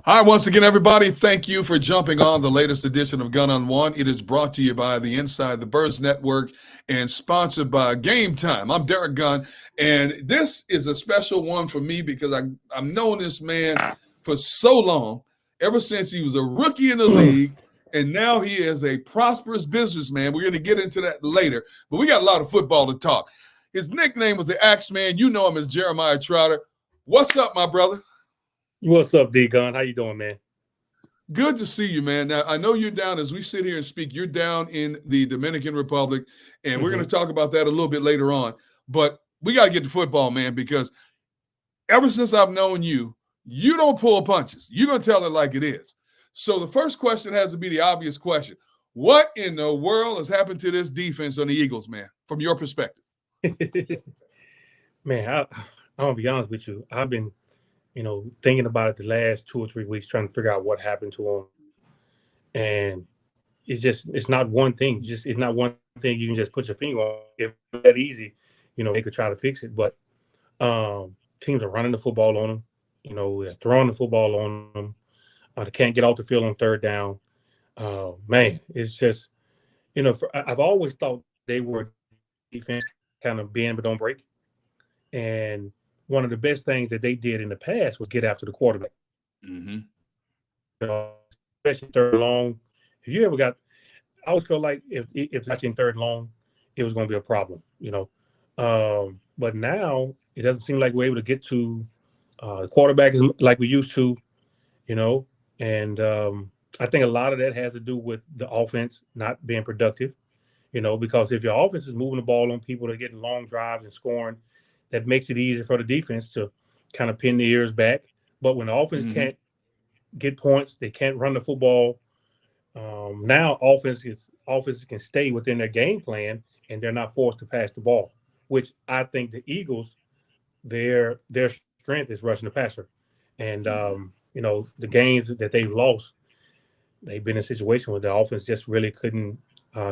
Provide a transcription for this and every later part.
Hi, once again, everybody. Thank you for jumping on the latest edition of Gun on One. It is brought to you by the Inside the Birds Network and sponsored by Game Time. I'm Derrick Gunn, and this is a special one for me because I've known this man for so long, ever since he was a rookie in the league, and now he is a prosperous businessman. We're going to get into that later, but we got a lot of football to talk. His nickname was the Axeman. You know him as Jeremiah Trotter. What's up, my brother? What's up, D Gun? How you doing, man? Good to see you, man. Now, I know you're down as we sit here and speak. You're down in the Dominican Republic, and we're going to talk about that a little bit later on. But we got to get to football, man, because ever since I've known you, you don't pull punches. You're going to tell it like it is. So the first question has to be the obvious question. What in the world has happened to this defense on the Eagles, man, from your perspective? Man, I'm going to be honest with you. I've been thinking about it the last 2 or 3 weeks, trying to figure out what happened to him. And it's not one thing. It's not one thing you can just put your finger on. If it's that easy, they could try to fix it. But teams are running the football on them. They're throwing the football on them. They can't get off the field on third down. Man, it's just, I've always thought they were defense kind of bend but don't break. And one of the best things that they did in the past was get after the quarterback. Mm-hmm. Especially third long. If you ever got, I always felt like if touching third long, it was going to be a problem, But now it doesn't seem like we're able to get to the quarterback like we used to, And I think a lot of that has to do with the offense not being productive, because if your offense is moving the ball on people, they're getting long drives and scoring. That makes it easier for the defense to kind of pin the ears back. But when the offense can't get points, they can't run the football. Now offenses can stay within their game plan, and they're not forced to pass the ball, which I think the Eagles, their strength is rushing the passer. And, the games that they've lost, they've been in a situation where the offense just really couldn't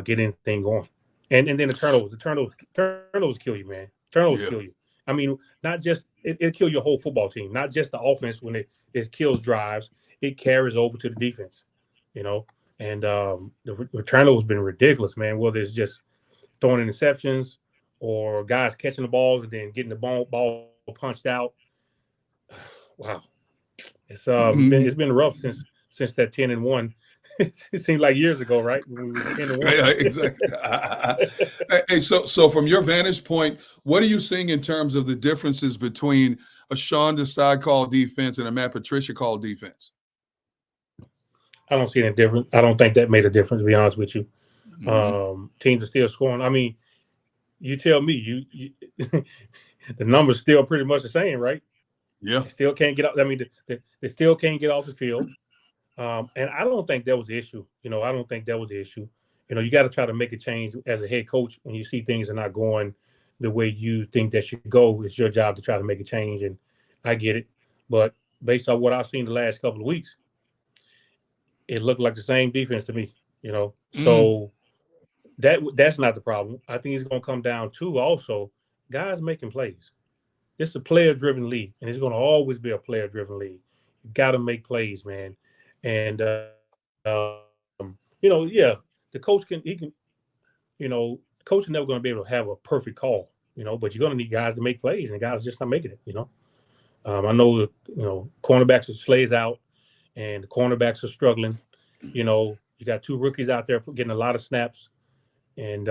get anything going. And then the turnovers kill you, man. Turnovers kill you. I mean, not just it'll kill your whole football team, not just the offense when it kills drives, it carries over to the defense, And the turnover has been ridiculous, man. Whether it's just throwing interceptions or guys catching the balls and then getting the ball punched out. Wow, it's been rough since that 10-1. It seemed like years ago, right? When we were 10-1. Yeah, exactly. Hey, so from your vantage point, what are you seeing in terms of the differences between a Sean Desai called defense and a Matt Patricia called defense? I don't see any difference. I don't think that made a difference, to be honest with you. Teams are still scoring. I mean, you tell me, you the numbers still pretty much the same, right? Yeah. They still can't get out. I mean, they still can't get off the field. And I don't think that was the issue. I don't think that was the issue. You got to try to make a change as a head coach when you see things are not going the way you think that should go. It's your job to try to make a change, and I get it. But based on what I've seen the last couple of weeks, it looked like the same defense to me. So that's not the problem. I think it's going to come down to also guys making plays. It's a player-driven league, and it's going to always be a player-driven league. You got to make plays, man. And the coach coach is never going to be able to have a perfect call, but you're going to need guys to make plays, and guys just not making it, I know that, cornerbacks are slays out, and the cornerbacks are struggling. You got two rookies out there getting a lot of snaps, and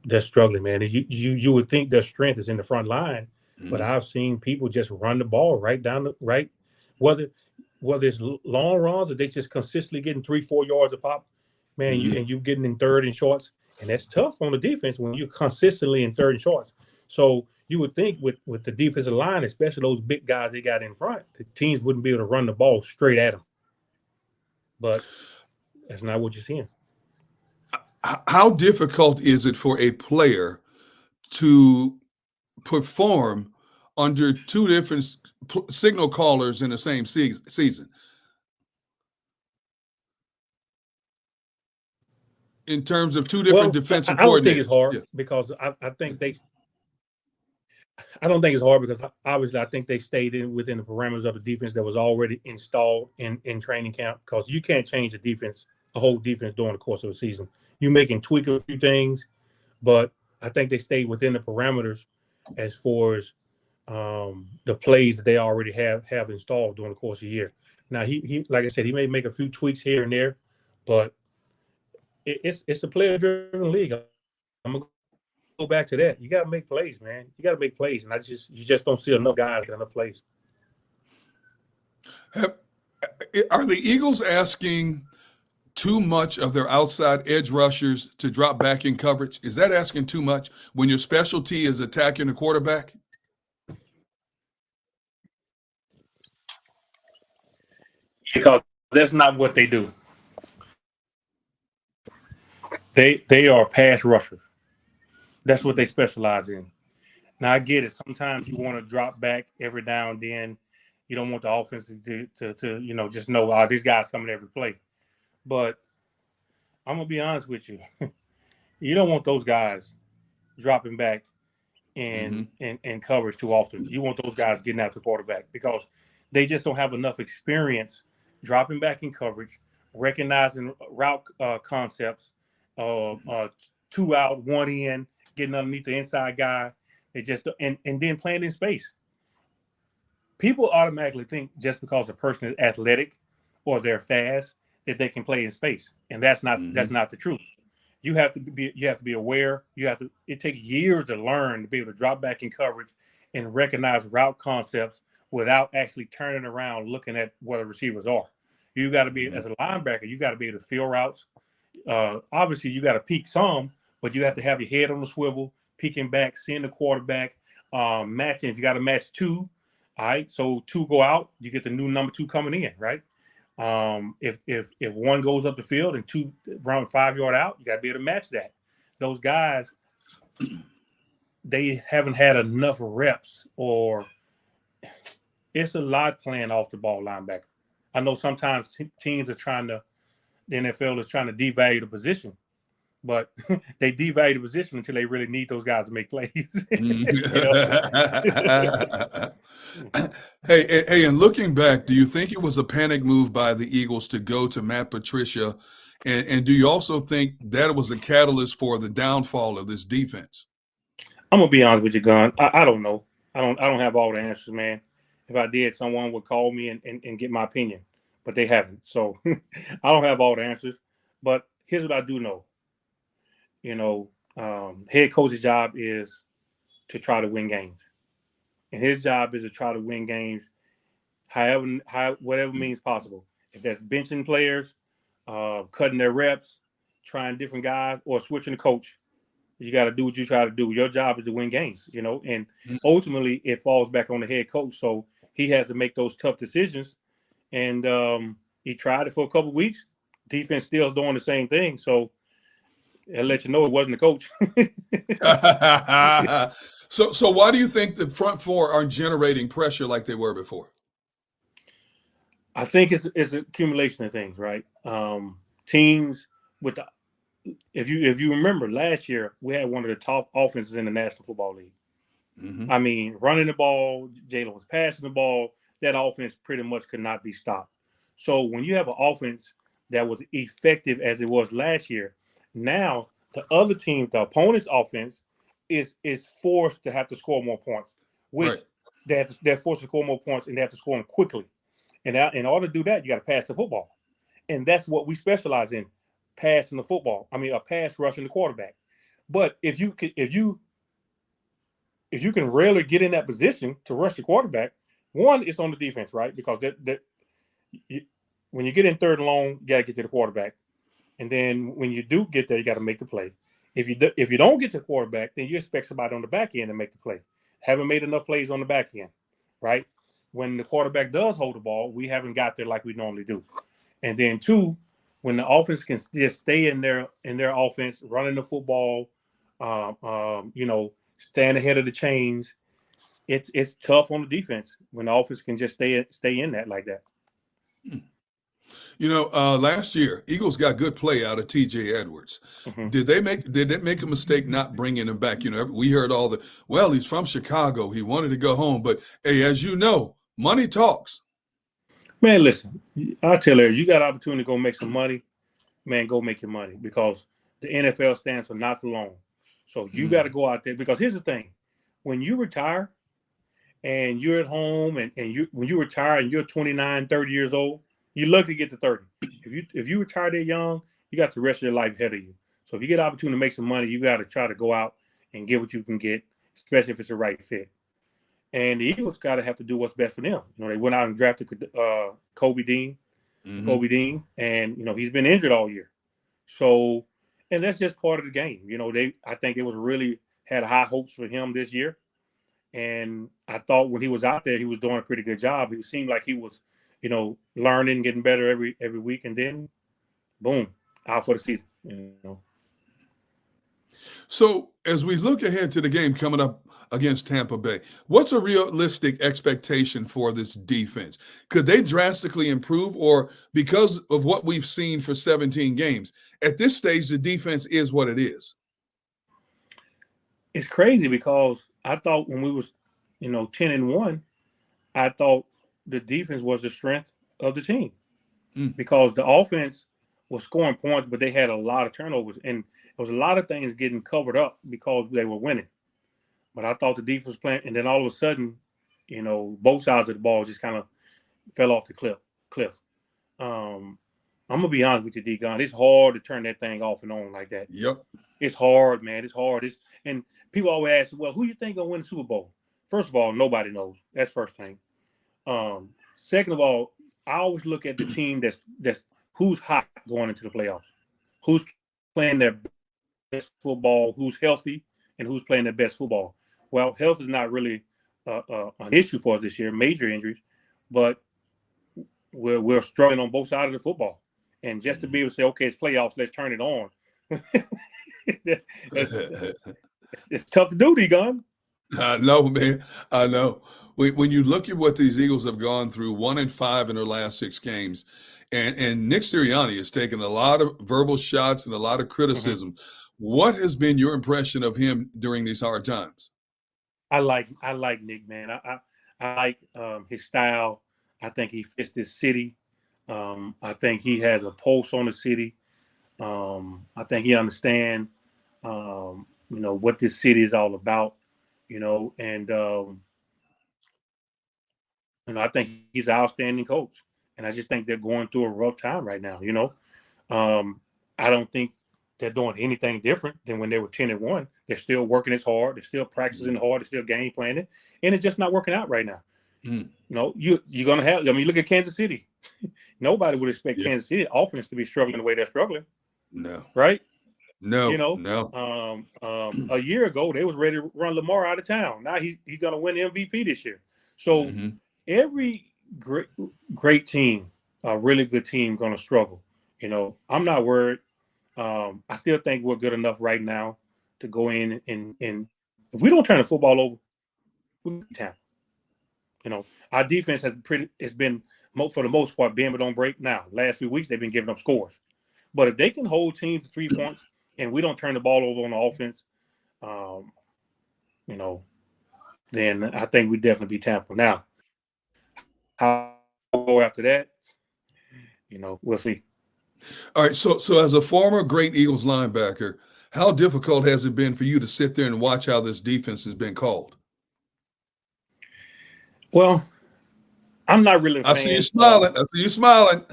they're struggling, man. You would think their strength is in the front line, but I've seen people just run the ball right down the right, whether it's long runs or they just consistently getting 3-4 yards a pop, man. You getting in third and shorts, and that's tough on the defense when you're consistently in third and shorts. So you would think with the defensive line, especially those big guys they got in front, the teams wouldn't be able to run the ball straight at them. But that's not what you're seeing. How difficult is it for a player to perform under two different signal callers in the same season? In terms of two different defensive coordinators. I don't think it's hard because I think I don't think it's hard because obviously I think they stayed within the parameters of the defense that was already installed in training camp. Because you can't change a whole defense during the course of a season. You can tweak a few things, but I think they stayed within the parameters as far as the plays that they already have installed during the course of the year. Now he like I said, he may make a few tweaks here and there, but it's a player-driven league. I'm gonna go back to that. You got to make plays, man. You got to make plays, and you just don't see enough guys get enough plays. Are the Eagles asking too much of their outside edge rushers to drop back in coverage? Is that asking too much when your specialty is attacking the quarterback? Because that's not what they do. They are pass rushers. That's what they specialize in. Now I get it. Sometimes you want to drop back every now and then. You don't want the offense to just know, this guy's coming every play. But I'm gonna be honest with you. You don't want those guys dropping back in coverage too often. You want those guys getting out the quarterback because they just don't have enough experience dropping back in coverage, recognizing route concepts, 2 out, 1 in, getting underneath the inside guy. They just and then playing in space. People automatically think just because a person is athletic or they're fast that they can play in space, and that's not the truth. You have to be aware. It takes years to learn to be able to drop back in coverage and recognize route concepts without actually turning around looking at where the receivers are. You got to be as a linebacker. You got to be able to feel routes. Obviously, you got to peek some, but you have to have your head on the swivel, peeking back, seeing the quarterback, matching. If you got to match 2, all right. So 2 go out, you get the new number 2 coming in, right? If 1 goes up the field and 2 run 5-yard out, you got to be able to match that. Those guys, they haven't had enough reps, or it's a lot playing off the ball linebacker. I know sometimes teams are the NFL is trying to devalue the position, but they devalue the position until they really need those guys to make plays. Hey, and looking back, do you think it was a panic move by the Eagles to go to Matt Patricia? And do you also think that was a catalyst for the downfall of this defense? I'm gonna be honest with you, Gunn. I don't know. I don't have all the answers, man. If I did, someone would call me and get my opinion, but they haven't. So I don't have all the answers. But here's what I do know. Head coach's job is to try to win games, and his job is to try to win games, whatever means possible. If that's benching players, cutting their reps, trying different guys, or switching the coach. You got to do what you try to do. Your job is to win games, and ultimately it falls back on the head coach. So he has to make those tough decisions. And he tried it for a couple of weeks. Defense still doing the same thing. So I'll let you know it wasn't the coach. So why do you think the front 4 aren't generating pressure like they were before? I think it's an accumulation of things, right? Teams with the if you remember last year, we had one of the top offenses in the National Football League. I mean, running the ball, Jalen was passing the ball. That offense pretty much could not be stopped. So when you have an offense that was effective as it was last year, now the other team, the opponent's offense, is forced to have to score more points, which they're forced to score more points, and they have to score them quickly. And in order to do that, you got to pass the football, and that's what we specialize in. Passing the football. I mean, a pass rushing the quarterback. But if you can rarely get in that position to rush the quarterback, one, it's on the defense, right? Because when you get in 3rd and long, you got to get to the quarterback, and then when you do get there, you got to make the play. If you don't get to the quarterback, then you expect somebody on the back end to make the play. Haven't made enough plays on the back end, right? When the quarterback does hold the ball, we haven't got there like we normally do. And then 2, when the offense can just stay in their offense, running the football, staying ahead of the chains, it's tough on the defense when the offense can just stay in that like that. Last year, Eagles got good play out of T.J. Edwards. Mm-hmm. Did they make a mistake not bringing him back? We heard well, he's from Chicago. He wanted to go home. But, hey, as you know, money talks. Man, listen, I tell you, you got an opportunity to go make some money, man, go make your money because the NFL stands for not for long. So you got to go out there because here's the thing. When you retire and you're at home and when you retire and you're 29, 30 years old, you're lucky to get to 30. If you retire that young, you got the rest of your life ahead of you. So if you get an opportunity to make some money, you got to try to go out and get what you can get, especially if it's the right fit. And the Eagles got to have to do what's best for them. They went out and drafted Kobe Dean, and he's been injured all year. So, and that's just part of the game. I think it was really had high hopes for him this year. And I thought when he was out there, he was doing a pretty good job. It seemed like he was, learning, getting better every week, and then, boom, out for the season. So as we look ahead to the game coming up against Tampa Bay, what's a realistic expectation for this defense? Could they drastically improve, or because of what we've seen for 17 games, at this stage, the defense is what it is? It's crazy because I thought when we was, 10-1, I thought the defense was the strength of the team because the offense was scoring points, but they had a lot of turnovers, and there was a lot of things getting covered up because they were winning. But I thought the defense was playing, and then all of a sudden, both sides of the ball just kind of fell off the cliff. I'm gonna be honest with you, D. Gunn. It's hard to turn that thing off and on like that. Yep. It's hard, man. It's hard. And people always ask, well, who you think gonna win the Super Bowl? First of all, nobody knows. That's first thing. Second of all, I always look at the team that's who's hot going into the playoffs, who's playing their best football, who's healthy, and who's playing their best football. Well, health is not really an issue for us this year, major injuries, but we're struggling on both sides of the football. And just to be able to say, okay, it's playoffs, let's turn it on. It's tough to do, D-Gun. I know, man. I know. When you look at what these Eagles have gone through, 1-5 in their last 6 games, and Nick Sirianni has taken a lot of verbal shots and a lot of criticism. What has been your impression of him during these hard times? I like Nick, man. I like his style. I think he fits this city. I think he has a pulse on the city. I think he understands, what this city is all about. And I think he's an outstanding coach. And I just think they're going through a rough time right now. I don't think they're doing anything different than when they were 10-1. They're still working as hard. They're still practicing hard. They're still game planning, and it's just not working out right now. You're gonna have. I mean, look at Kansas City. Nobody would expect Kansas City offense to be struggling the way they're struggling. No. Right? No. No. A year ago they was ready to run Lamar out of town. Now he's gonna win the MVP this year. So every great team, a really good team, gonna struggle. I'm not worried. I still think we're good enough right now to go in and if we don't turn the football over, we'll be tapped. Our defense has been for the most part bend but don't break. Now, last few weeks they've been giving up scores, but if they can hold teams to 3 points and we don't turn the ball over on the offense, then I think we definitely be Tampa. Now, how we'll go after that, we'll see. All right. So as a former great Eagles linebacker, how difficult has it been for you to sit there and watch how this defense has been called? Well, I'm not really a fan. I see you smiling.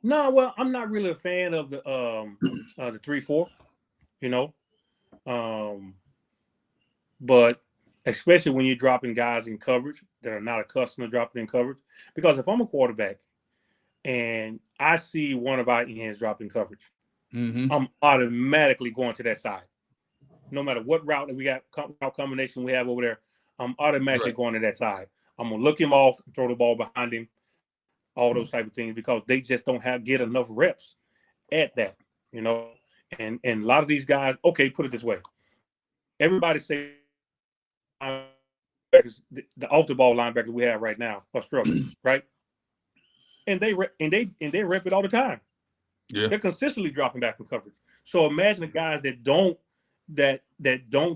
No, well, I'm not really a fan of the 3-4, but especially when you're dropping guys in coverage that are not accustomed to dropping in coverage. Because if I'm a quarterback and I see one of our ends dropping coverage, I'm automatically going to that side. No matter what route that we got, route combination we have over there, I'm automatically going to that side. I'm going to look him off, throw the ball behind him, all those type of things, because they just don't get enough reps at that, And a lot of these guys, okay, put it this way. Everybody say the off-the-ball linebackers we have right now are struggling, right? and they rep it all the time. Yeah. They're consistently dropping back in coverage. So imagine the guys that don't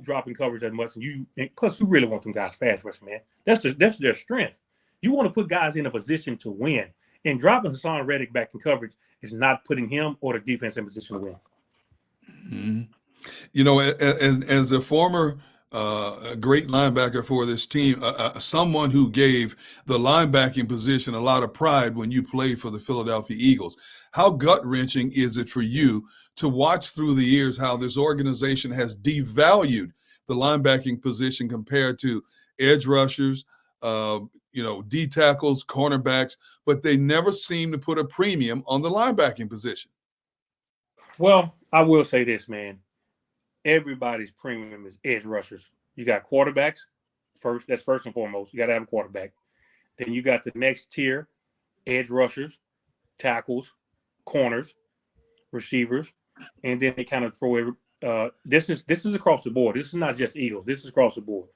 drop in coverage as much. And plus you really want them guys pass rushing, man. That's their strength. You want to put guys in a position to win. And dropping Hassan Reddick back in coverage is not putting him or the defense in position to win. Mm-hmm. You know, as a former great linebacker for this team, someone who gave the linebacking position a lot of pride when you played for the Philadelphia Eagles, how gut-wrenching is it for you to watch through the years how this organization has devalued the linebacking position compared to edge rushers, D tackles, cornerbacks, but they never seem to put a premium on the linebacking position? Well, I will say this, man. Everybody's premium is edge rushers. You got quarterbacks first. That's first and foremost. You got to have a quarterback. Then you got the next tier, edge rushers, tackles, corners, receivers, and then they kind of throw every. This is across the board. This is not just Eagles. This is across the board.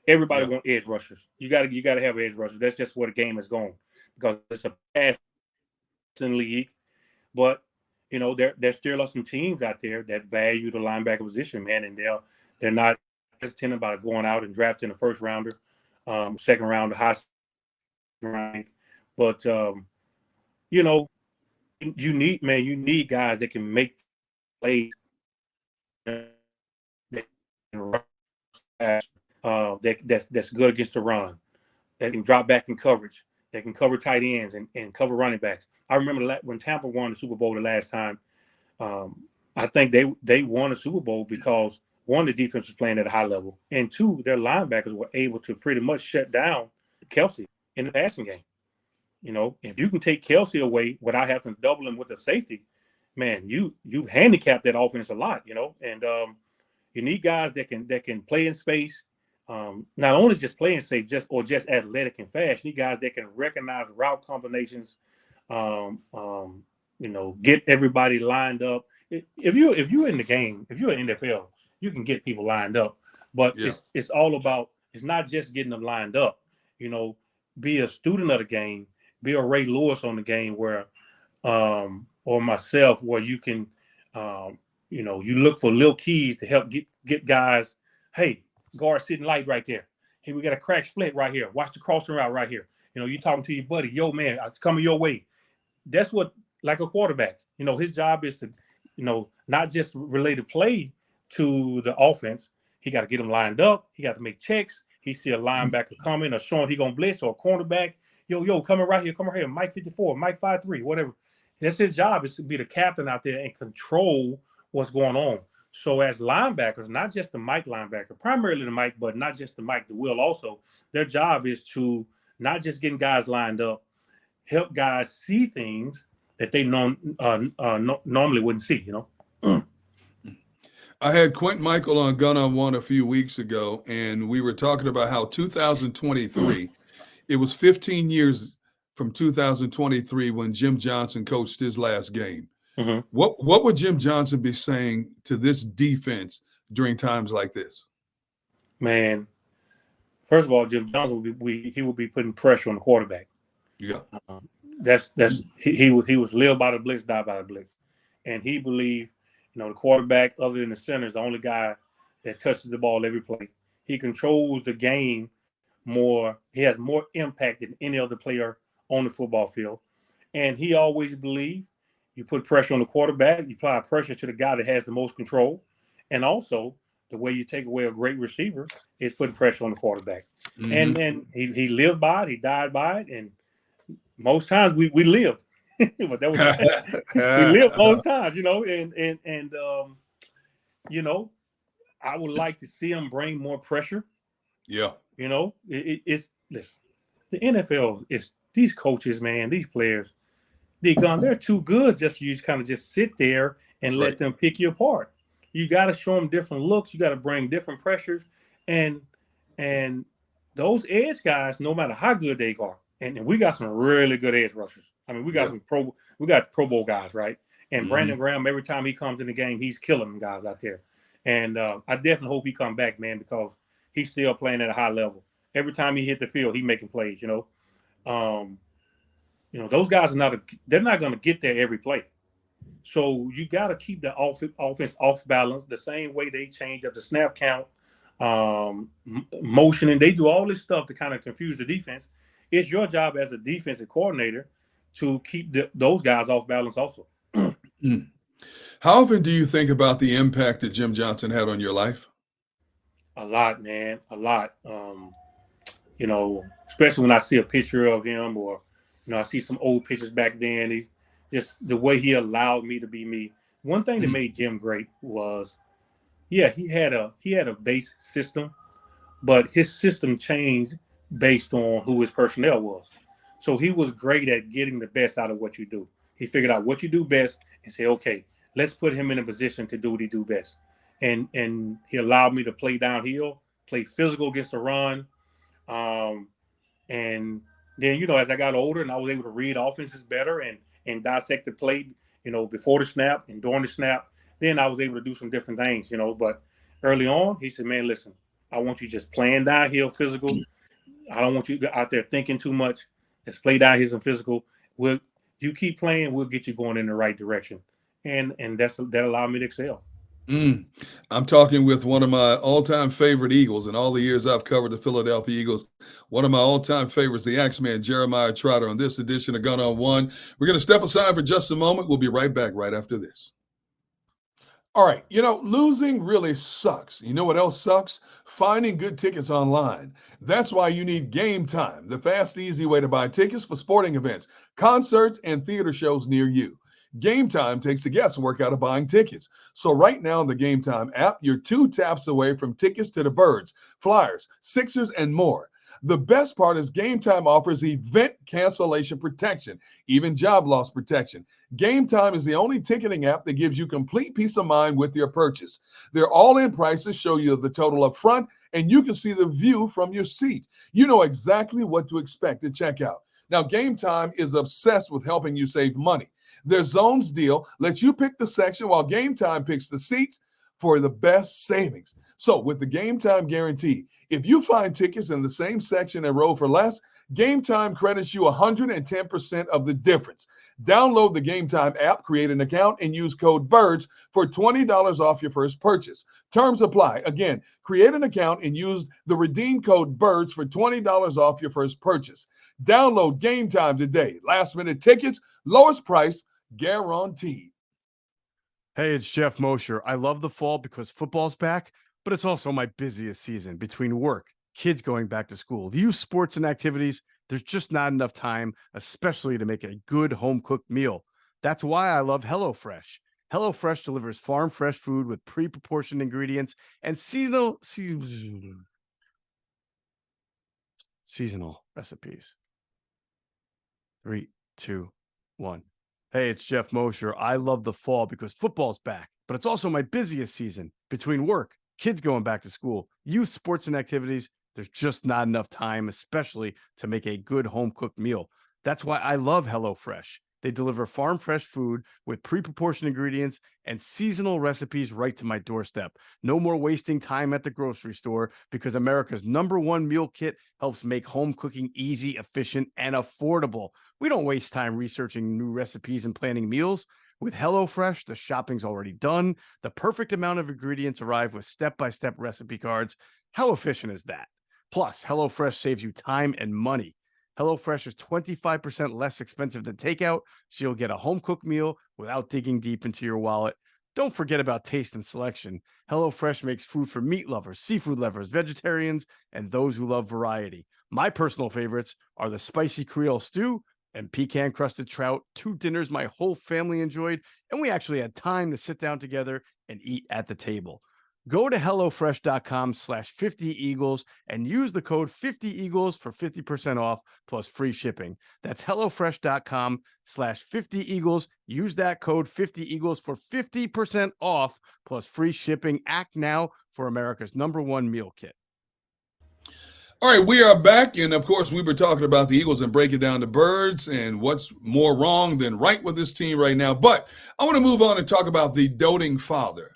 Everybody wants edge rushers. You got to have edge rushers. That's just where the game is going because it's a passing league. But there still are some teams out there that value the linebacker position, man, and they're not hesitant about going out and drafting a first rounder, second rounder, high round. But you need guys that can make plays, that's good against the run, that can drop back in coverage, that can cover tight ends and cover running backs. I remember when Tampa won the Super Bowl the last time. I think they won the Super Bowl because one, the defense was playing at a high level, and two, their linebackers were able to pretty much shut down Kelsey in the passing game. If you can take Kelsey away without having to double him with a safety, man, you've handicapped that offense a lot. And you need guys that can play in space. Not only just playing safe, just athletic and fast. You need guys that can recognize route combinations. Get everybody lined up. If you're in the game, if you're in NFL, you can get people lined up. But it's all about, it's not just getting them lined up. Be a student of the game, be a Ray Lewis on the game where, or myself, where you can, you look for little keys to help get guys. Hey, guard sitting light right there. Hey, we got a crack split right here. Watch the crossing route right here. You talking to your buddy, yo man, it's coming your way. That's what, like a quarterback, his job is to, not just relay the play to the offense. He got to get them lined up. He got to make checks. He see a linebacker coming or showing he gonna blitz, or a cornerback. Yo, coming right here, Mike 54, Mike 53, whatever. That's his job, is to be the captain out there and control what's going on. So as linebackers, not just the Mike linebacker, primarily the Mike, but not just the Mike, the Will also, their job is to not just getting guys lined up, help guys see things that they normally wouldn't see, I had Quentin Michael on Gun on One a few weeks ago, and we were talking about how 2023, it was 15 years from 2023 when Jim Johnson coached his last game. Mm-hmm. What would Jim Johnson be saying to this defense during times like this? Man, first of all, Jim Johnson would be putting pressure on the quarterback. Yeah, he was live by the blitz, die by the blitz, and he believed, the quarterback, other than the center, is the only guy that touches the ball every play. He controls the game more. He has more impact than any other player on the football field, and he always believed you put pressure on the quarterback, you apply pressure to the guy that has the most control, and also the way you take away a great receiver is putting pressure on the quarterback. Mm-hmm. And then he lived by it, he died by it, and most times we lived. But that was we lived most times, and I would like to see him bring more pressure. Yeah. It's listen, the NFL is, these coaches, man, these players, they're too good just for you to kind of just sit there and let them pick you apart. You got to show them different looks. You got to bring different pressures, and those edge guys, no matter how good they are, and we got some really good edge rushers. I mean, we got Pro Bowl guys, right? And Brandon Graham, every time he comes in the game, he's killing them guys out there. And I definitely hope he come back, man, because he's still playing at a high level. Every time he hit the field, he making plays, those guys they're not going to get there every play. So you got to keep the offense off balance the same way they change up the snap count, motioning. They do all this stuff to kind of confuse the defense. It's your job as a defensive coordinator to keep those guys off balance also. How often do you think about the impact that Jim Johnson had on your life? A lot, man, a lot. Especially when I see a picture of him, or I see some old pictures back then. Just the way he allowed me to be me. One thing that made Jim great was, he had a base system, but his system changed based on who his personnel was. So he was great at getting the best out of what you do. He figured out what you do best and say, okay, let's put him in a position to do what he do best. And he allowed me to play downhill, play physical against the run. And then, as I got older and I was able to read offenses better and dissect the play, before the snap and during the snap, then I was able to do some different things, But early on, he said, man, listen, I want you just playing downhill physical. I don't want you out there thinking too much. Just play downhill and physical. You keep playing, we'll get you going in the right direction. And that allowed me to excel. I'm talking with one of my all-time favorite Eagles in all the years I've covered the Philadelphia Eagles. One of my all-time favorites, the Axeman, Jeremiah Trotter, on this edition of Gun on One. We're going to step aside for just a moment. We'll be right back right after this. All right, losing really sucks. You know what else sucks? Finding good tickets online. That's why you need Game Time, the fast, easy way to buy tickets for sporting events, concerts, and theater shows near you. Game Time takes the guesswork out of buying tickets. So right now in the Game Time app, you're 2 taps away from tickets to the Birds, Flyers, Sixers, and more. The best part is Game Time offers event cancellation protection, even job loss protection. Game Time is the only ticketing app that gives you complete peace of mind with your purchase. Their all-in prices show you the total up front, and you can see the view from your seat. You know exactly what to expect at checkout. Now, Game Time is obsessed with helping you save money. Their Zones deal lets you pick the section while Game Time picks the seats for the best savings. So with the Game Time guarantee, if you find tickets in the same section and row for less, Game Time credits you 110% of the difference. Download the Game Time app, create an account, and use code BIRDS for $20 off your first purchase. Terms apply. Again, create an account and use the redeem code BIRDS for $20 off your first purchase. Download Game Time today. Last minute tickets, lowest price, guaranteed. Hey, it's Jeff Mosher. I love the fall because football's back, but it's also my busiest season between work, kids going back to school, youth sports and activities. There's just not enough time, especially to make a good home-cooked meal. That's why I love HelloFresh. HelloFresh delivers farm-fresh food with pre-proportioned ingredients and seasonal recipes. 3, 2, 1. Hey, it's Jeff Mosher. I love the fall because football's back, but it's also my busiest season between work, kids going back to school, youth sports and activities. There's just not enough time, especially to make a good home-cooked meal. That's why I love HelloFresh. They deliver farm-fresh food with pre-proportioned ingredients and seasonal recipes right to my doorstep. No more wasting time at the grocery store because America's #1 meal kit helps make home cooking easy, efficient, and affordable. We don't waste time researching new recipes and planning meals. With HelloFresh, the shopping's already done. The perfect amount of ingredients arrive with step-by-step recipe cards. How efficient is that? Plus, HelloFresh saves you time and money. HelloFresh is 25% less expensive than takeout, so you'll get a home-cooked meal without digging deep into your wallet. Don't forget about taste and selection. HelloFresh makes food for meat lovers, seafood lovers, vegetarians, and those who love variety. My personal favorites are the spicy Creole stew and pecan-crusted trout, 2 dinners my whole family enjoyed, and we actually had time to sit down together and eat at the table. Go to HelloFresh.com/50Eagles and use the code 50Eagles for 50% off plus free shipping. That's HelloFresh.com/50Eagles. Use that code 50Eagles for 50% off plus free shipping. Act now for America's #1 meal kit. All right, we are back. And of course, we were talking about the Eagles and breaking down the Birds and what's more wrong than right with this team right now. But I want to move on and talk about the doting father.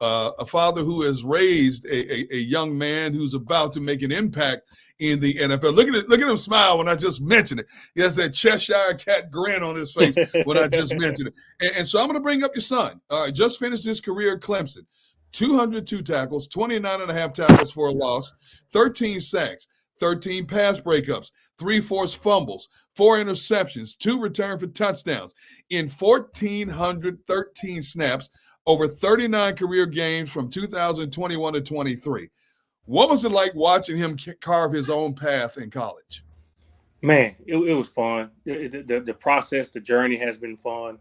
A father who has raised a young man who's about to make an impact in the NFL. Look at him smile when I just mentioned it. He has that Cheshire cat grin on his face when I just mentioned it. And so I'm going to bring up your son. Just finished his career at Clemson. 202 tackles, 29.5 tackles for a loss, 13 sacks, 13 pass breakups, 3 forced fumbles, 4 interceptions, 2 returned for touchdowns in 1,413 snaps over 39 career games from 2021 to 23. What was it like watching him carve his own path in college? Man, it was fun. The process, the journey has been fun.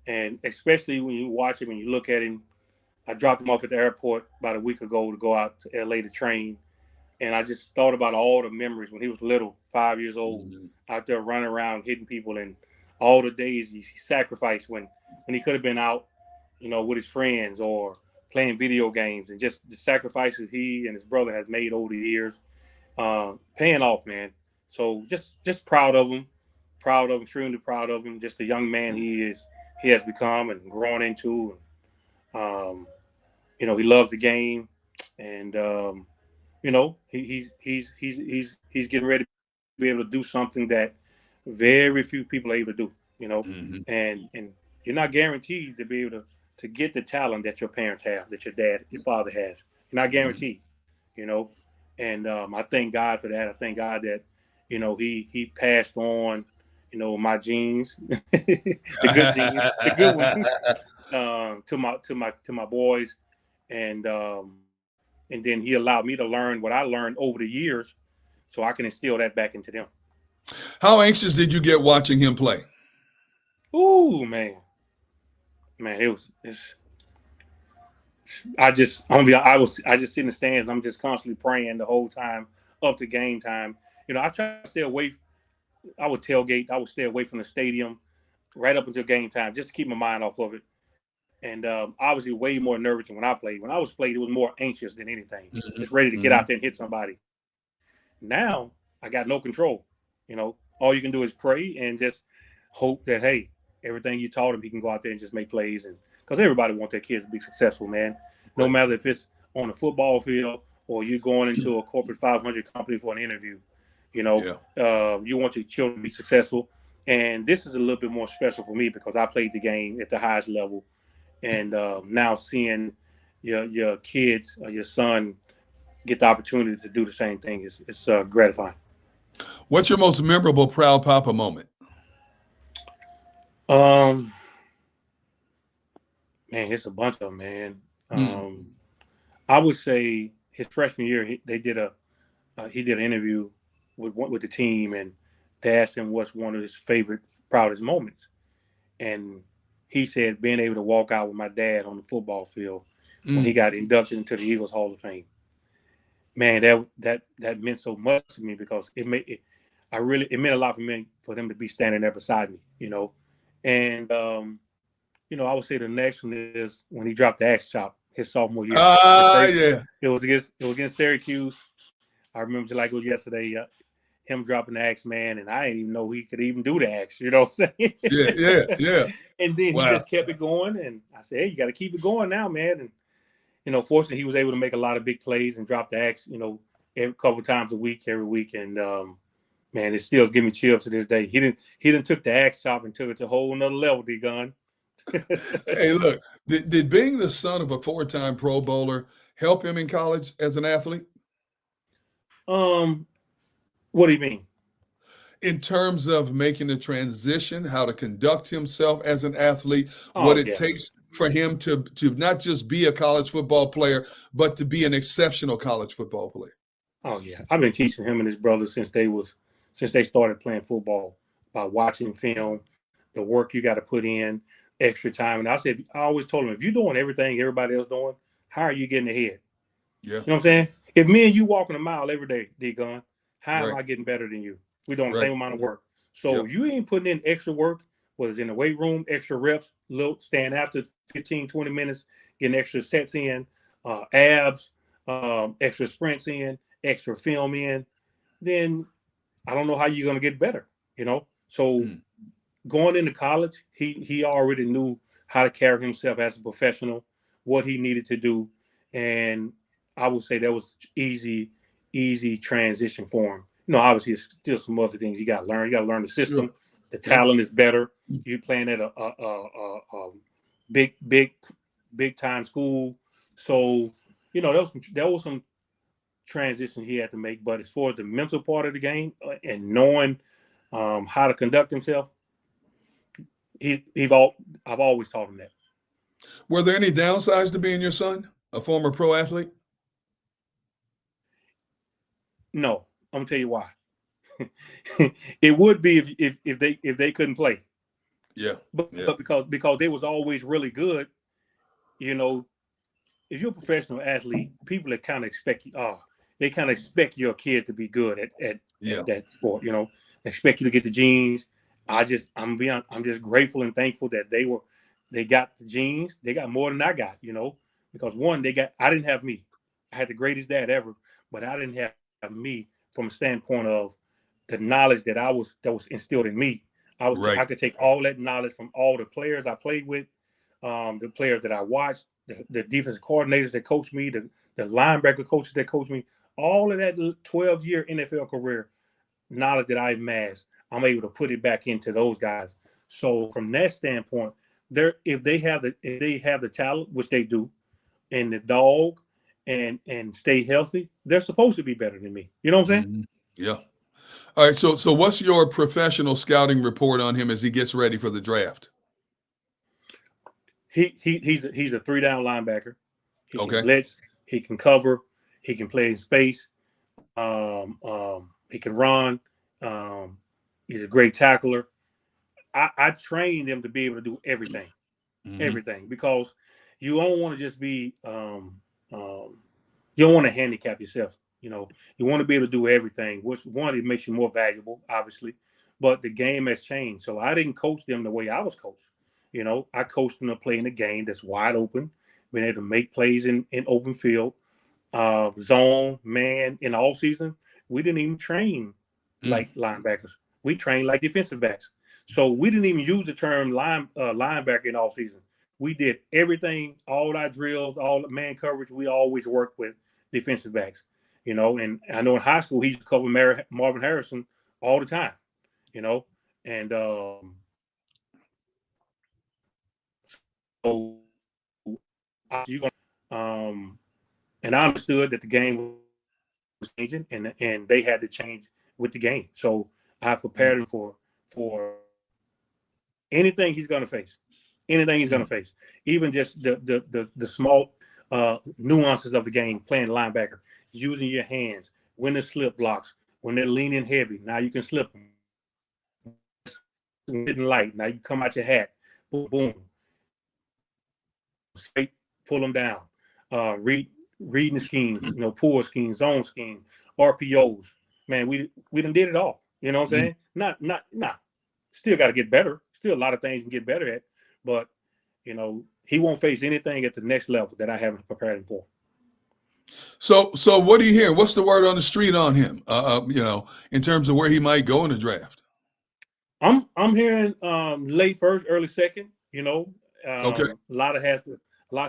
And especially when you watch him and you look at him. I dropped him off at the airport about a week ago to go out to LA to train. And I just thought about all the memories when he was little, 5 years old, out there running around, hitting people, and all the days he sacrificed when he could have been out, with his friends or playing video games, and just the sacrifices he and his brother has made over the years, paying off, man. So just proud of him, extremely proud of him. Just the young man he has become and grown into. He loves the game, and he's getting ready to be able to do something that very few people are able to do. And you're not guaranteed to be able to get the talent that your parents have, that your father has. You're not guaranteed. And I thank God for that. I thank God that he passed on my genes, the good genes, the good ones. To my boys, and then he allowed me to learn what I learned over the years, so I can instill that back into them. How anxious did you get watching him play? Ooh, man, I just sit in the stands. I'm just constantly praying the whole time up to game time. I try to stay away. I would tailgate. I would stay away from the stadium right up until game time, just to keep my mind off of it. And obviously way more nervous than when I played. When I was played, it was more anxious than anything. Just ready to get out there and hit somebody. Now, I got no control. All you can do is pray and just hope that, hey, everything you taught him, he can go out there and just make plays. And because everybody wants their kids to be successful, man. No matter if it's on the football field or you're going into a corporate 500 company for an interview. You want your children to be successful. And this is a little bit more special for me because I played the game at the highest level. And now seeing your kids or your son get the opportunity to do the same thing is gratifying. What's your most memorable proud papa moment? Man, it's a bunch of them, man. I would say his freshman year, he did an interview with the team, and they asked him what's one of his favorite, proudest moments, and he said being able to walk out with my dad on the football field when he got inducted into the Eagles Hall of Fame. Man, that meant so much to me because it meant a lot for them to be standing there beside me, And I would say the next one is when he dropped the axe chop his sophomore year. Yeah. It was against Syracuse. I remember like it was yesterday. Him dropping the Axeman, and I didn't even know he could even do the axe. You know what I'm saying? Yeah. And then he just kept it going, and I said, "Hey, you got to keep it going now, man." And fortunately, he was able to make a lot of big plays and drop the axe. A couple of times every week, and man, it still gives me chills to this day. He didn't took the axe chop and took it to a whole nother level. Derrick Gunn. Hey, look, did being the son of a 4-time Pro Bowler help him in college as an athlete? What do you mean? In terms of making the transition, how to conduct himself as an athlete, what it takes for him to not just be a college football player, but to be an exceptional college football player. Oh yeah, I've been teaching him and his brother since they started playing football, by watching film, the work you got to put in, extra time. And I always told him, if you're doing everything everybody else doing, how are you getting ahead? Yeah. You know what I'm saying? If me and you walking a mile every day, Derrick Gunn, how am I getting better than you? We're doing the same amount of work. So you ain't putting in extra work, whether it's in the weight room, extra reps, stand after 15, 20 minutes, getting extra sets in, abs, extra sprints in, extra film in, then I don't know how you're going to get better, So going into college, he already knew how to carry himself as a professional, what he needed to do. And I would say that was easy easy transition for him. Obviously, it's still some other things you got to learn. You got to learn the system. Sure. The talent is better. You're playing at a big time school, so there was some transition he had to make. But as far as the mental part of the game and knowing how to conduct himself, I've always taught him that. Were there any downsides to being your son, a former pro athlete? No, I'm gonna tell you why. It would be if they couldn't play. Yeah. But because they was always really good, if you're a professional athlete, people that kind of expect they kind of expect your kids to be good at that sport. Expect you to get the genes. I'm just grateful and thankful that they got the genes. They got more than I got. Because I didn't have me. I had the greatest dad ever, but I didn't have me from a standpoint of the knowledge that was instilled in me. I could take all that knowledge from all the players I played with, the players that I watched, the defensive coordinators that coached me, the linebacker coaches that coached me, all of that 12-year NFL career knowledge that I amassed, I'm able to put it back into those guys. So from that standpoint, if they have the talent, which they do, and the dog, and stay healthy, they're supposed to be better than me. You know what I'm saying? Mm-hmm. Yeah. All right. So what's your professional scouting report on him as he gets ready for the draft? He's a 3-down linebacker. He Okay. can blitz. He can cover. He can play in space. He can run. He's a great tackler. I trained him to be able to do everything, everything, because you don't want to just be you don't want to handicap yourself. You want to be able to do everything. Which one, it makes you more valuable, obviously, but the game has changed. So I didn't coach them the way I was coached. I coached them to play in a game that's wide open, being able to make plays in open field, zone, man. In the off season, we didn't even train like linebackers. We trained like defensive backs. So we didn't even use the term linebacker in off season. We did everything, all our drills, all the man coverage. We always worked with defensive backs, and I know in high school he used to cover Marvin Harrison all the time, and so and I understood that the game was changing, and they had to change with the game. So I prepared him for anything he's going to face. Anything he's going to face, even just the small nuances of the game, playing linebacker, using your hands, when the slip blocks, when they're leaning heavy. Now you can slip them. Hitting light. Now you come out your hat. Boom, boom. Straight, pull them down. Reading schemes, pull schemes, zone schemes, RPOs. Man, we done did it all. You know what I'm saying? Not. Still got to get better. Still a lot of things you can get better at. But, he won't face anything at the next level that I haven't prepared him for. So what are you hearing? What's the word on the street on him? In terms of where he might go in the draft. I'm hearing late first, early second. Okay. A lot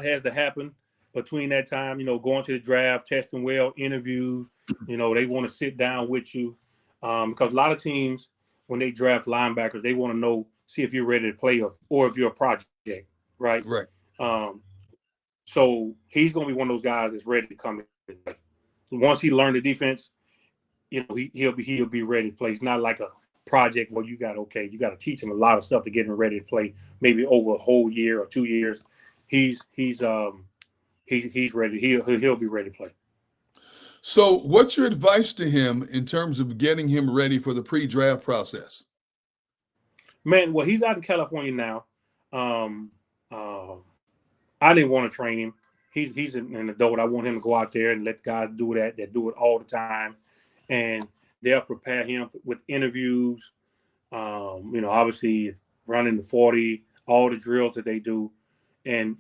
has to happen between that time. Going to the draft, testing well, interviews. They want to sit down with you because a lot of teams, when they draft linebackers, they want to see if you're ready to play or if you're a project, right? Right. So he's going to be one of those guys that's ready to come in. Once he learned the defense, he'll be ready to play. It's not like a project where you got to teach him a lot of stuff to get him ready to play. Maybe over a whole year or 2 years, he's ready. He'll be ready to play. So what's your advice to him in terms of getting him ready for the pre-draft process? Man, well, he's out in California now. I didn't want to train him. He's an adult. I want him to go out there and let the guys do that. They do it all the time, and they'll prepare him with interviews. Obviously running the 40, all the drills that they do, and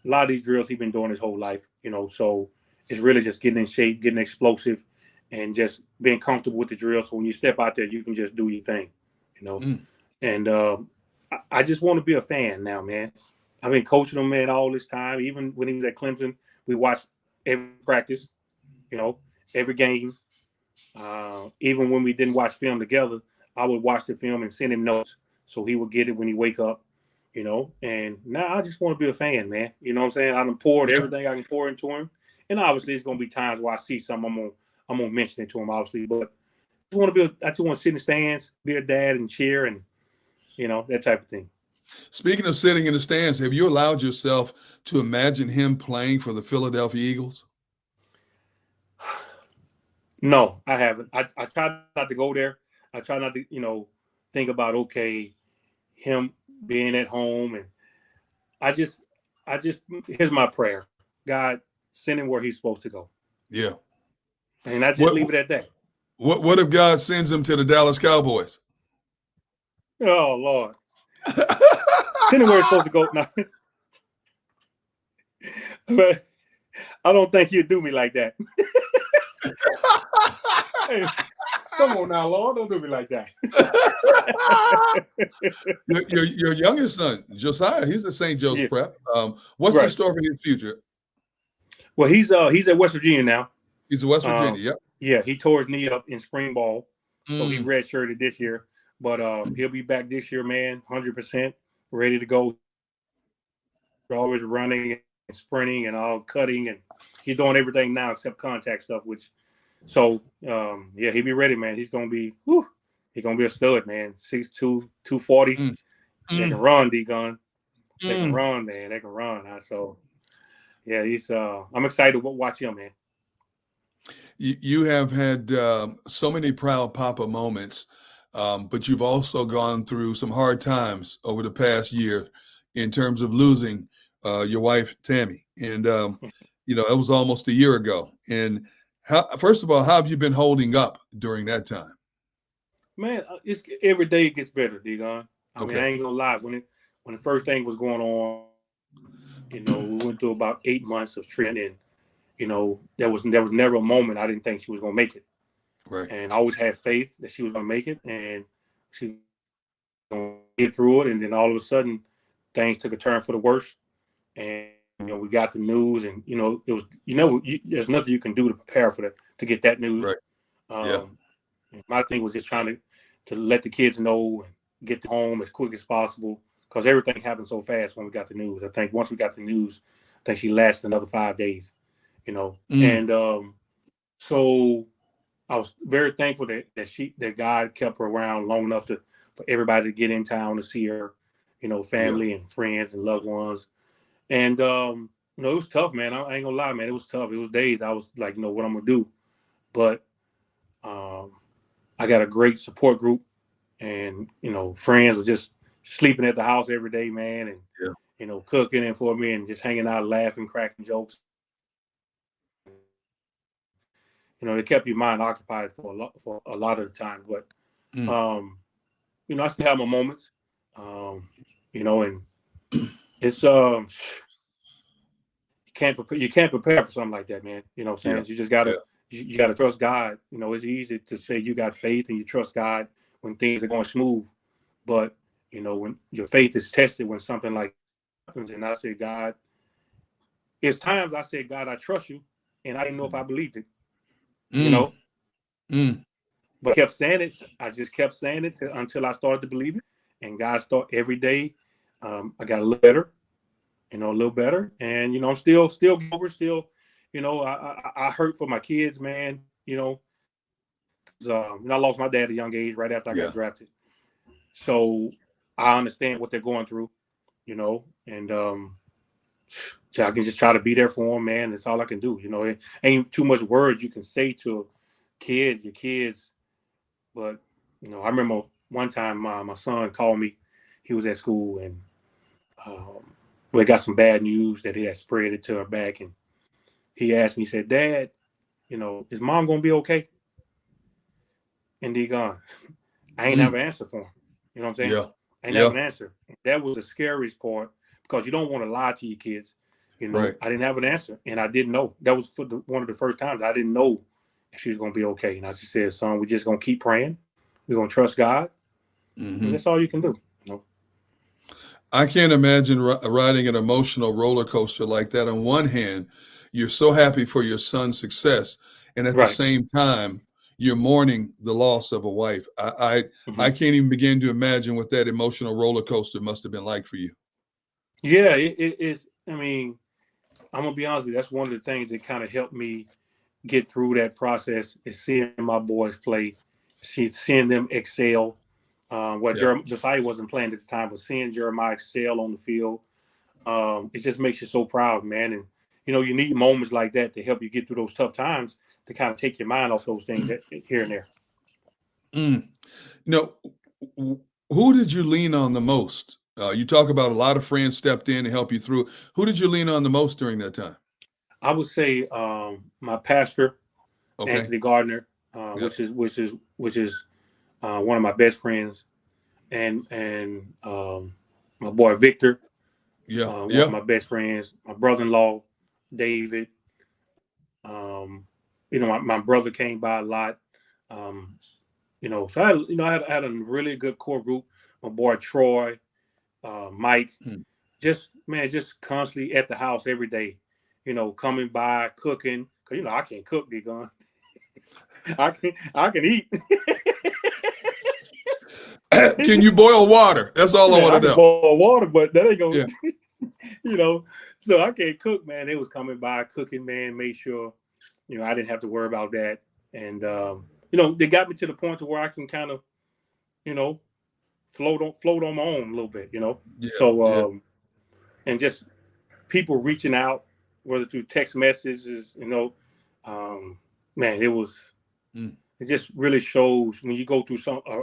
a lot of these drills he's been doing his whole life. So it's really just getting in shape, getting explosive, and just being comfortable with the drill. So when you step out there, you can just do your thing. And I just want to be a fan now, man. I've been coaching him, man, all this time. Even when he was at Clemson, we watched every practice, every game. Even when we didn't watch film together, I would watch the film and send him notes so he would get it when he wake up, And now I just want to be a fan, man. You know what I'm saying? I done poured everything I can pour into him, and obviously it's gonna be times where I see something I'm gonna mention it to him, obviously. But I just want to sit in the stands, be a dad, and cheer, and that type of thing. Speaking of sitting in the stands, have you allowed yourself to imagine him playing for the Philadelphia Eagles? No, I haven't. I try not to go there. I try not to, think about him being at home, and I just here's my prayer: God, send him where he's supposed to go. Yeah, and I just leave it at that. What if God sends him to the Dallas Cowboys? Oh Lord, send him where he's supposed to go. No. But I don't think he'd do me like that. Hey, come on now, Lord, don't do me like that. your youngest son, Josiah, he's at St. Joe's Prep. What's in store for his future? Well, he's at West Virginia now. He's at West Virginia, yep. Yeah, he tore his knee up in spring ball, so he redshirted this year. But he'll be back this year, man, 100%, ready to go. Always running and sprinting and all cutting, and he's doing everything now except contact stuff. So he'll be ready, man. He's gonna be a stud, man. 6'2", 240. They can run, D-Gun. They can run, man. They can run. So yeah, I'm excited to watch him, man. You have had so many proud papa moments, but you've also gone through some hard times over the past year in terms of losing your wife, Tammy. And, it was almost a year ago. And first of all, how have you been holding up during that time? Man, it's every day it gets better, D-Gun. I mean, I ain't gonna lie. When the first thing was going on, we went through about 8 months of treatment, and there was never a moment I didn't think she was gonna make it. Right. And I always had faith that she was gonna make it, and she was gonna get through it. And then all of a sudden, things took a turn for the worse. And we got the news, and it was there's nothing you can do to prepare for that, to get that news. Right. My thing was just trying to let the kids know and get home as quick as possible, because everything happened so fast when we got the news. I think once we got the news, I think she lasted another 5 days. And so I was very thankful that God kept her around long enough for everybody to get in town to see her, family and friends and loved ones. And it was tough, man. I ain't gonna lie, man. It was tough. It was days I was like, what I'm gonna do. But I got a great support group, and friends were just sleeping at the house every day, man, and cooking in for me and just hanging out, laughing, cracking jokes. They kept your mind occupied for a lot of the time. But I still have my moments. And it's you can't prepare for something like that, man. You know what I'm saying? You just gotta you gotta trust God. It's easy to say you got faith and you trust God when things are going smooth, but when your faith is tested, when something like happens, and I say, God, it's times I said, God, I trust you, and I didn't know if I believed it. But I kept saying it. I just kept saying it until I started to believe it, and God started every day. I got a little better, a little better, and I'm still over. Still, I hurt for my kids, man. I lost my dad at a young age, right after I got drafted. So I understand what they're going through, and so I can just try to be there for them, man. That's all I can do. It ain't too much words you can say to your kids. But, I remember one time my son called me. He was at school, and we got some bad news that he had spread it to her back. And he asked me, he said, Dad, is mom going to be okay? And he gone. I ain't have an answer for him. You know what I'm saying? Yeah. I ain't have an answer. That was the scariest part, because you don't want to lie to your kids. Right. I didn't have an answer, and I didn't know. That was one of the first times I didn't know if she was going to be okay. And I just said, son, we're just going to keep praying. We're going to trust God. And that's all you can do. I can't imagine riding an emotional roller coaster like that. On one hand, you're so happy for your son's success, and at the Right. same time, you're mourning the loss of a wife. I Mm-hmm. I can't even begin to imagine what that emotional roller coaster must have been like for you. Yeah, it's. I mean, I'm gonna be honest with you. That's one of the things that kind of helped me get through that process is seeing my boys play, seeing them excel. Yeah. Josiah wasn't playing at the time, but seeing Jeremiah excel on the field, it just makes you so proud, man. And you need moments like that to help you get through those tough times to kind of take your mind off those things here and there. Mm. No, who did you lean on the most? You talk about a lot of friends stepped in to help you through. Who did you lean on the most during that time? I would say my pastor, Okay. Anthony Gardner, Yeah. which is one of my best friends, and my boy Victor, Yeah. one of Yeah. my best friends, my brother-in-law David. My brother came by a lot. Um, so I had a really good core group. My boy Troy, Mike, Hmm. just constantly at the house every day. Coming by, cooking. Cause I can't cook, big gun. I can eat. Can you boil water? That's all I Man, want I to can know. boil water, but that ain't gonna, Yeah. you know. So I can't cook, man. They was coming by cooking, man. Made sure, I didn't have to worry about that. And they got me to the point to where I can kind of, you know, float on my own a little bit. Yeah. Yeah. So and just people reaching out, whether through text messages, um, man, Mm. it just really shows when you go through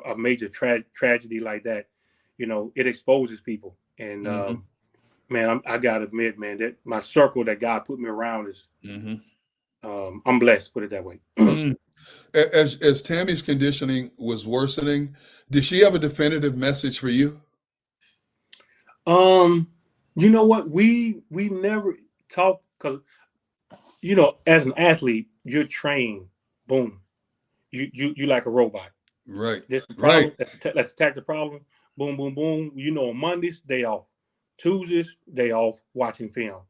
a major tragedy like that, it exposes people. And Hmm. man, I gotta admit, man, that my circle that God put me around is, Hmm. I'm blessed. Put it that way. Mm. As Tammy's conditioning was worsening, did she have a definitive message for you? um, you know what? We never talk because as an athlete, you're trained. Boom, you like a robot. Right. This is the Right. problem. Let's attack the problem. Boom, boom, boom. On Mondays, day off. Tuesdays, day off, watching film.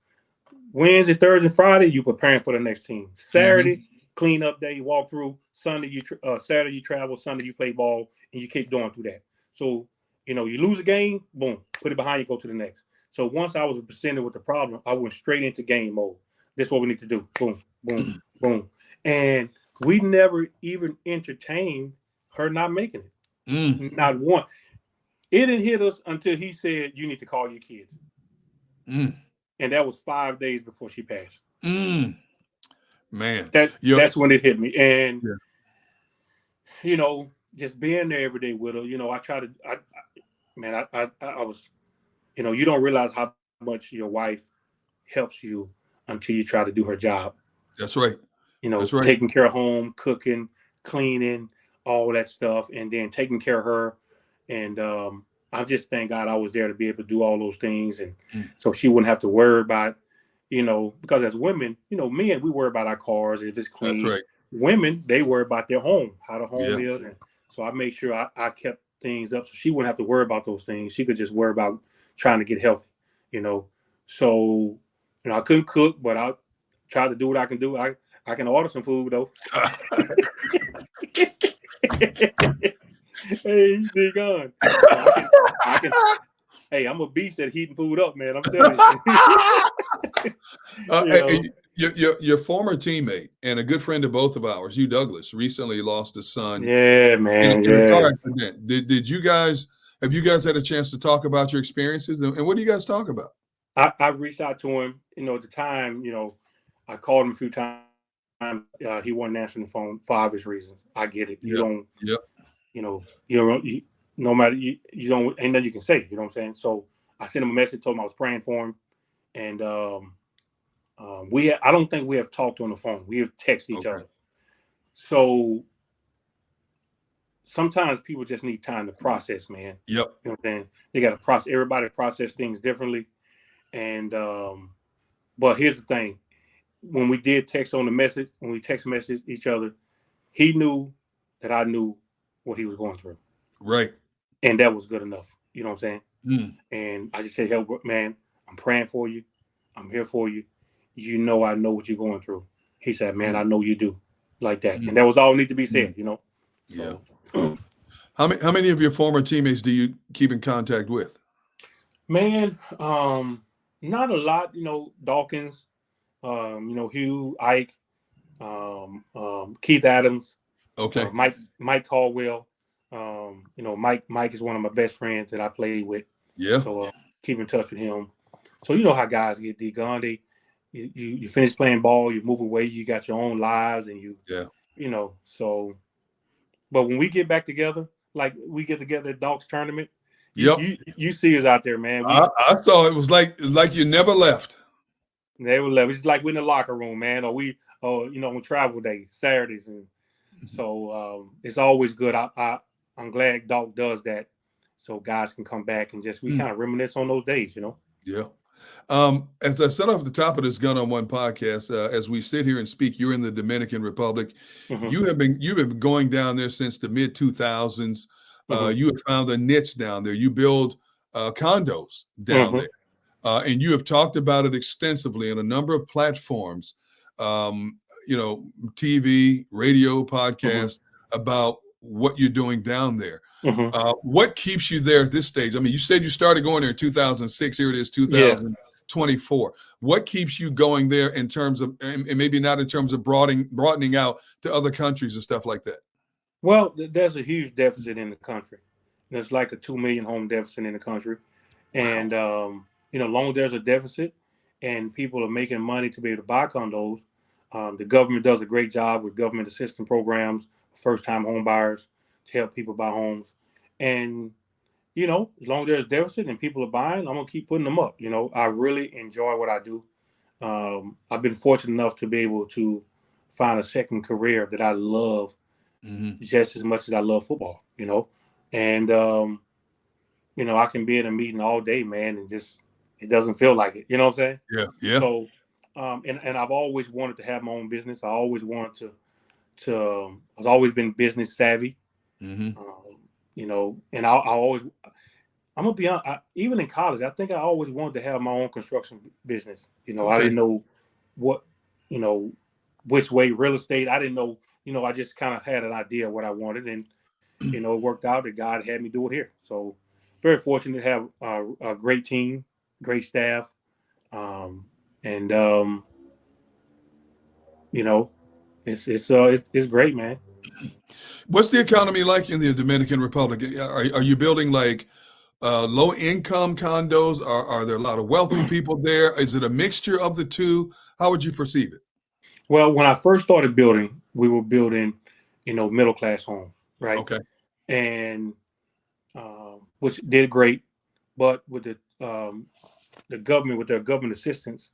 Wednesday, Thursday, Friday, you preparing for the next team. Hmm. Saturday, clean up day, walk through. Sunday, Saturday you travel. Sunday you play ball, and you keep going through that. So you lose a game, boom, put it behind you, go to the next. So once I was presented with the problem, I went straight into game mode. This is what we need to do. Boom, boom, boom, and we never even entertained her not making Mm. it. Not one. It didn't hit us until he said, "You need to call your kids," Mm. and that was 5 days before she passed. Mm. Man. Yep. That's when it hit me. And Yeah. just being there every day with her, I try to man, I was, you don't realize how much your wife helps you until you try to do her job. That's right. That's right. Taking care of home, cooking, cleaning, all that stuff, and then taking care of her. And I just thank God I was there to be able to do all those things, and Mm. so she wouldn't have to worry about, because as women, men, we worry about our cars if it's That's clean. right. Women, they worry about their home, how the home Yeah. is, and so I made sure I kept things up so she wouldn't have to worry about those things. She could just worry about trying to get healthy, you know. So, I couldn't cook, but I tried to do what I can do. I can order some food though. Hey, big on. I can. Hey, I'm a beast at heating food up, man. I'm telling you. you know. Your former teammate and a good friend of both of ours, Hugh Douglas, recently lost his son Yeah, in man. a car Yeah. accident. Did you guys have you guys had a chance to talk about your experiences and what do you guys talk about? I reached out to him. At the time, I called him a few times. He wasn't answering the phone for obvious reasons. I get it. You Yeah. don't. Yep. No matter you don't ain't nothing you can say. You know what I'm saying? So I sent him a message, told him I was praying for him, and I don't think we have talked on the phone. We have texted each Okay. other. So sometimes people just need time to process, man. Yep. You know what I'm saying? They got to process. Everybody process things differently, and but here's the thing: when we did text on the message, when we text message each other, he knew that I knew what he was going through, Right. and that was good enough. You know what I'm saying? Mm. And I just said, "Hey, man, I'm praying for you. I'm here for you. I know what you're going through." He said, "Man, Mm. I know you do." like that. And that was all need to be said, you know. So, yeah. How many of your former teammates do you keep in contact with? Man, not a lot. You know, Dawkins, you know, Hugh, Ike, Keith Adams, Okay. Mike Caldwell. You know, Mike is one of my best friends that I played with. Yeah. So keep in touch with him. So you know how guys get Gunn. You finish playing ball, you move away, you got your own lives, and you know. So, but when we get back together, like we get together at Dogs tournament, you see us out there, man. I saw it was like you never left. Never left. It's like we're in the locker room, man, or you know, on travel day, Saturdays, and so it's always good. I'm glad Doc does that, so guys can come back and just we kind of reminisce on those days, you know. Yeah. As I said off the top of this Gun on One podcast, as we sit here and speak, you're in the Dominican Republic. Mm-hmm. You've been going down there since the mid 2000s. Mm-hmm. You have found a niche down there. You build condos down Mm-hmm. there, and you have talked about it extensively on a number of platforms. You know, TV, radio, podcast about what you're doing down there. Mm-hmm. What keeps you there at this stage? I mean, you said you started going there in 2006. Here it is, 2024. What keeps you going there in terms of, and maybe not in terms of broadening out to other countries and stuff like that? Well, there's a huge deficit in the country. There's like a 2 million home deficit in the country. And, you know, long as there's a deficit and people are making money to be able to buy condos, the government does a great job with government assistance programs, first-time home buyers to help people buy homes. And, you know, as long as there's deficit and people are buying, I'm going to keep putting them up. You know, I really enjoy what I do. I've been fortunate enough to be able to find a second career that I love just as much as I love football, you know. And, you know, I can be in a meeting all day, man, and just it doesn't feel like it. You know what I'm saying? Yeah. So, and I've always wanted to have my own business. I always wanted to I've always been business savvy. You know, and I'm gonna be honest. Even in college, I think I always wanted to have my own construction business. You know, I didn't know what, you know, which way real estate. I didn't know. You know, I just kind of had an idea of what I wanted, and you know, it worked out that God had me do it here. So, very fortunate to have a great team, great staff, and you know, it's great, man. What's the economy like in the Dominican Republic? Are you building like low income condos? Are there a lot of wealthy people there? Is it a mixture of the two? How would you perceive it? Well, when I first started building, we were building, you know, middle class homes, right? Okay. And which did great, but with the government, with their government assistance,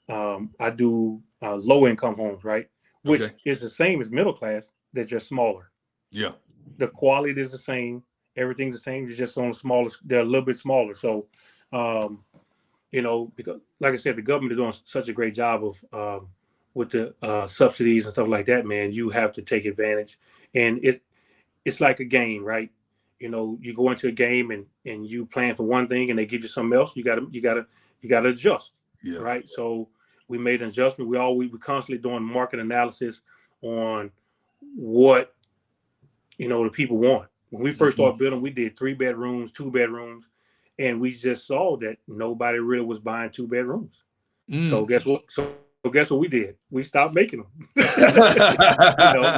I do low income homes, right? Which is the same as middle class, they're just smaller. Yeah. The quality is the same. Everything's the same. It's just on smaller. They're a little bit smaller. So, you know, because like I said, the government is doing such a great job of with the subsidies and stuff like that. Man, you have to take advantage, and it's like a game, right? You know, you go into a game and you plan for one thing, and they give you something else. You gotta adjust, right? So we made an adjustment. We constantly doing market analysis on what, you know, the people want. When we first started building, we did 3 bedrooms, 2 bedrooms, and we just saw that nobody really was buying 2 bedrooms. So guess what? Guess what we did? We stopped making them. You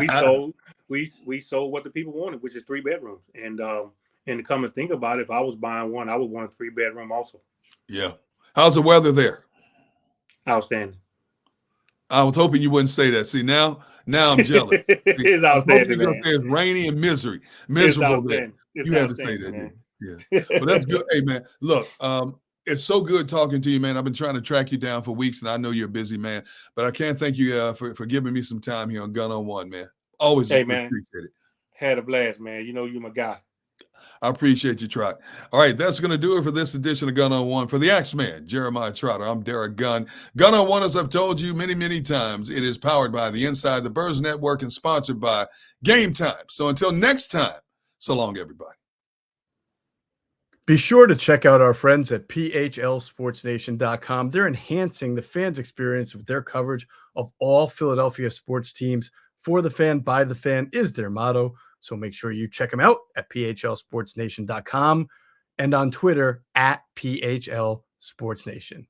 know, we sold what the people wanted, which is 3 bedrooms. And to come and think about it, if I was buying one, I would want a 3 bedroom also. Yeah. How's the weather there? Outstanding. I was hoping you wouldn't say that. See, now I'm jealous. It's outstanding, man. It's rainy and miserable there. You had to say that, man. Yeah. Well, that's good. Hey, man, look, it's so good talking to you, man. I've been trying to track you down for weeks, and I know you're a busy man, but I can't thank you for giving me some time here on Gun on One, man. Always appreciate it. Had a blast, man. You know you're my guy. I appreciate you, Trot. All right, that's going to do it for this edition of Gun on One. For the Axeman, Jeremiah Trotter, I'm Derrick Gunn. Gun on One, as I've told you many, many times, it is powered by the Inside the Birds Network and sponsored by Game Time. So until next time, so long, everybody. Be sure to check out our friends at PHLSportsNation.com. They're enhancing the fans' experience with their coverage of all Philadelphia sports teams For the fan, by the fan is their motto. So make sure you check them out at phlsportsnation.com and on Twitter at PHL Sports Nation.